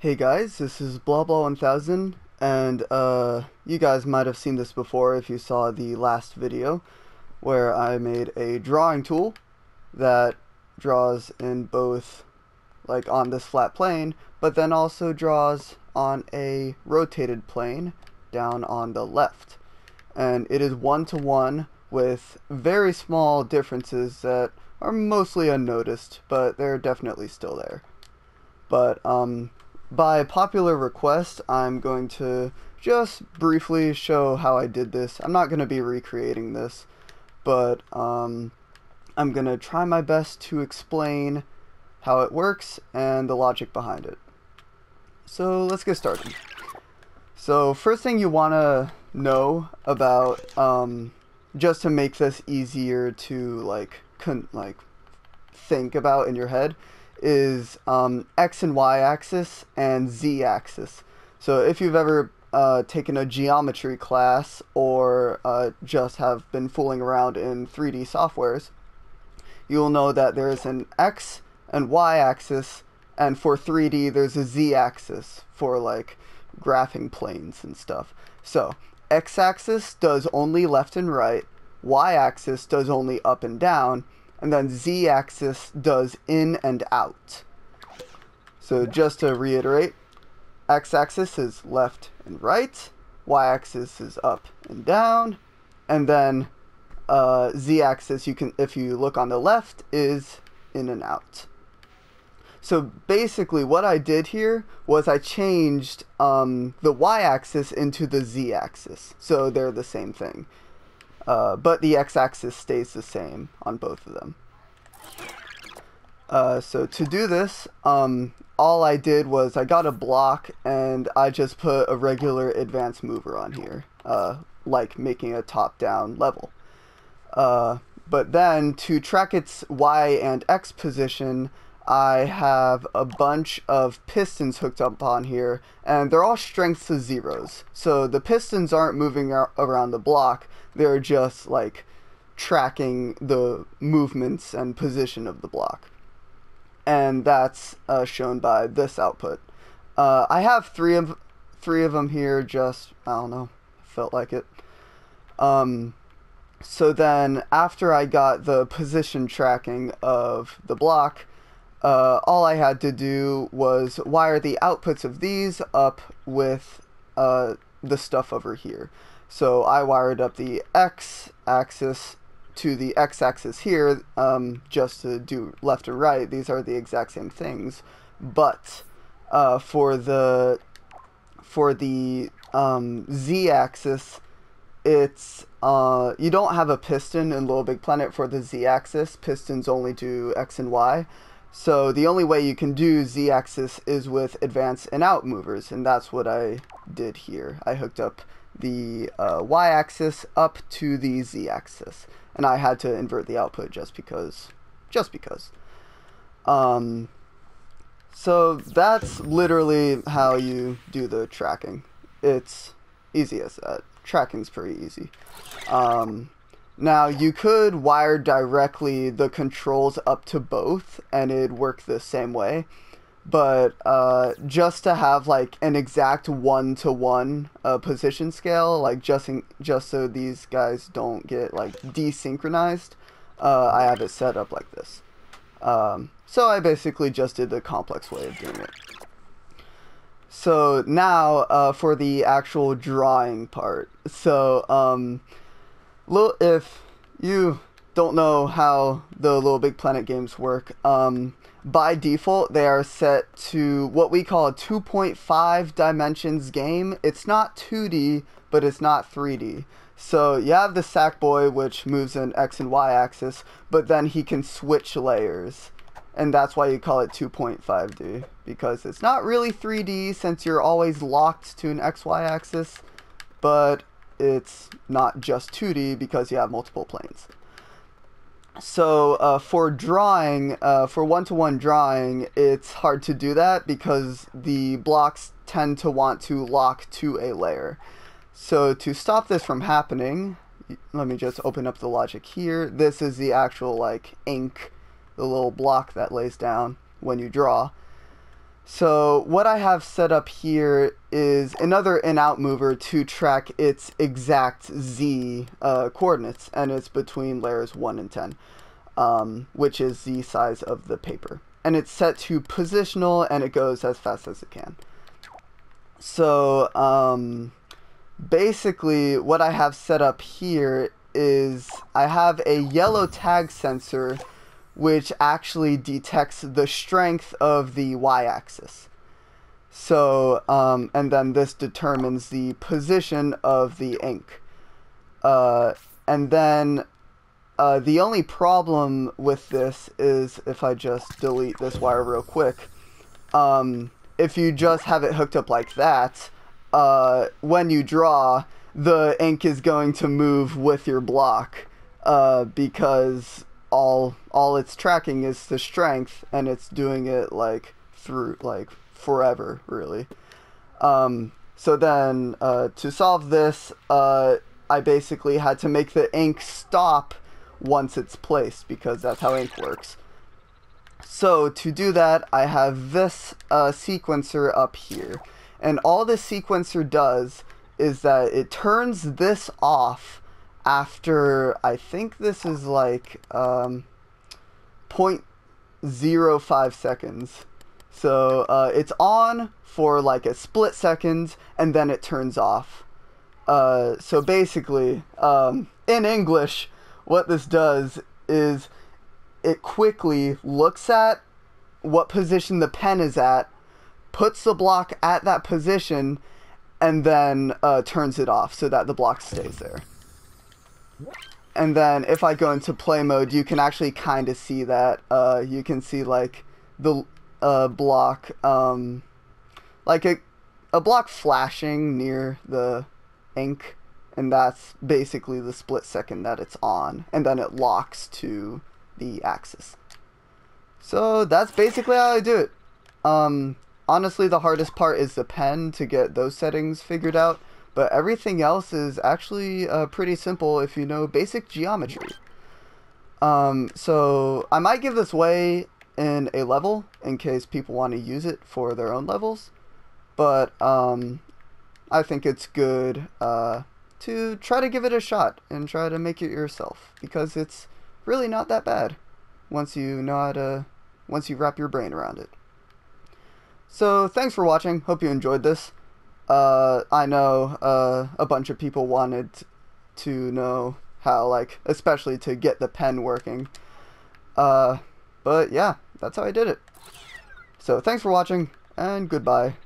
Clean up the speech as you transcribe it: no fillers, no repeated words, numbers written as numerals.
Hey guys, this is blah blah 1000, and you guys might have seen this before if you saw the last video where I made a drawing tool that draws in both like on this flat plane, but then also draws on a rotated plane down on the left. And it is one-to-one with very small differences that are mostly unnoticed, but they're definitely still there. But by popular request, I'm going to just briefly show how I did this. I'm not going to be recreating this, but I'm going to try my best to explain how it works and the logic behind it. So let's get started. So first thing you want to know about, just to make this easier to think about in your head, is X and Y axis and Z axis. So if you've ever taken a geometry class or just have been fooling around in 3D softwares, you'll know that there is an X and Y axis, and for 3D there's a Z axis for like graphing planes and stuff. So X axis does only left and right, Y axis does only up and down, and then Z axis does in and out. So just to reiterate, X axis is left and right, Y axis is up and down, and then Z axis, if you look on the left, is in and out. So basically what I did here was I changed the Y axis into the Z axis, so they're the same thing. But the x-axis stays the same on both of them. So to do this, all I did was I got a block and I just put a regular advanced mover on here, like making a top-down level. But then to track its Y and X position, I have a bunch of pistons hooked up on here, and they're all strength to zeros. So the pistons aren't moving around the block, they're just like tracking the movements and position of the block. And that's shown by this output. I have three of them here, just, I don't know, felt like it. So then after I got the position tracking of the block, all I had to do was wire the outputs of these up with the stuff over here. So I wired up the x-axis to the x-axis here, just to do left and right. These are the exact same things, but for the z-axis, it's you don't have a piston in LittleBigPlanet for the z-axis. Pistons only do x and y. So the only way you can do z-axis is with advance and out movers, and that's what I did here. I hooked up the y-axis up to the z-axis, and I had to invert the output just because. So that's literally how you do the tracking. It's easy as that. Tracking's pretty easy. Now you could wire directly the controls up to both and it'd work the same way, but just to have like an exact one-to-one position scale, like just so these guys don't get like desynchronized, I have it set up like this. So I basically just did the complex way of doing it. So now for the actual drawing part. So if you don't know how the LittleBigPlanet games work, by default they are set to what we call a 2.5 dimensions game. It's not 2D, but it's not 3D. So you have the Sackboy, which moves in X and Y axis, but then he can switch layers. And that's why you call it 2.5D, because it's not really 3D since you're always locked to an XY axis, but it's not just 2D because you have multiple planes. So for drawing, for one-to-one drawing, it's hard to do that because the blocks tend to want to lock to a layer. So to stop this from happening, let me just open up the logic here. This is the actual like ink, the little block that lays down when you draw. So what I have set up here is another in-out mover to track its exact Z coordinates, and it's between layers 1 and 10, which is the size of the paper. And it's set to positional, and it goes as fast as it can. So basically what I have set up here is I have a yellow tag sensor which actually detects the strength of the y-axis. So, and then this determines the position of the ink. And then the only problem with this is, if I just delete this wire real quick, if you just have it hooked up like that, when you draw, the ink is going to move with your block, because all it's tracking is the strength, and it's doing it like through like forever, really. So then to solve this, I basically had to make the ink stop once it's placed, because that's how ink works. So to do that, I have this sequencer up here, and all this sequencer does is that it turns this off after, I think this is like 0.05 seconds. So it's on for like a split second, and then it turns off. So basically, in English, what this does is it quickly looks at what position the pen is at, puts the block at that position, and then turns it off so that the block stays there. And then if I go into play mode, you can actually kind of see that. You can see like the block, like a block flashing near the ink, and that's basically the split second that it's on, and then it locks to the axis. So that's basically how I do it. Honestly, the hardest part is the pen, to get those settings figured out. But everything else is actually pretty simple if you know basic geometry. So I might give this away in a level in case people want to use it for their own levels. But I think it's good to try to give it a shot and try to make it yourself, because it's really not that bad once you know how to, once you wrap your brain around it. So thanks for watching. Hope you enjoyed this. I know a bunch of people wanted to know how, like, especially to get the pen working. But yeah, that's how I did it. So thanks for watching, and goodbye.